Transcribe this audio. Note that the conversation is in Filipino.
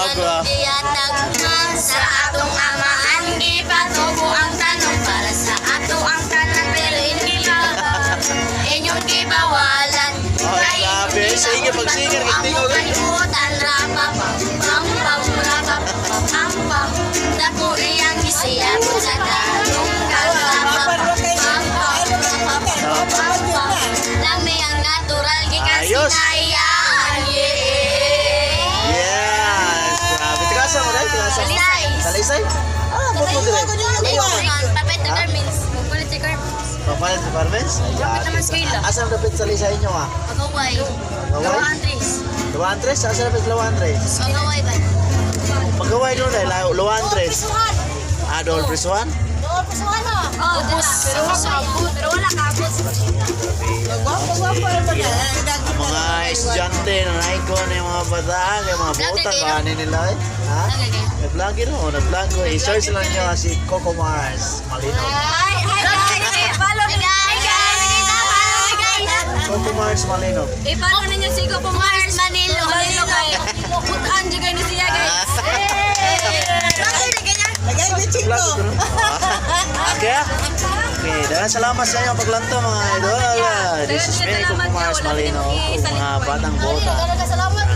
Ano tiyatag sa atong amaan ipatubo ang tanong para sa ato ang tanan pero hindi ba inyong gibawalan. Grabe, sige pagsinger kitingaw ka. Kalimutan rapa pam pam rapa pam pam dako iyang gisiyabot sa tanong rapa pam pam lami ang natural gikan Ayos. sinayaan. Yes! Grabe. Tigasa mo dahil? Tigasa mo? Talisay. Talisay? Ah, buto dire. Papet na garments. Magpalit sa garments. Papalit sa garments? Dapat naman skila. Asa ang dapit sa lisay nyo ah? Pagaway. Pagaway? Gawa Andres. Luwantres? Asa dapit sa Luwantres? Pagaway ba? Pagkaway doon dahil Luwantres. Ah, doon prisuhan? Oh, pero wala kabot. Mga estudyante na naikon yung mga bataan, yung mga butang, kanin nila eh. Ha? Nag-vlogger mo, nag-vlog ko. I-search lang nyo si Coco Mars Malino. Hi guys! Follow me guys! Coco Mars Malino. I-follow ninyo si Coco Mars Manilo. Manilo kayo. Putaan dyan kayo ni siya guys. Lagay ni Chico. Okay? Okay, dahil salamat sa inyo paglanto mga idol. This is me, Coco Mars Malino. Mga batang bota. Salamat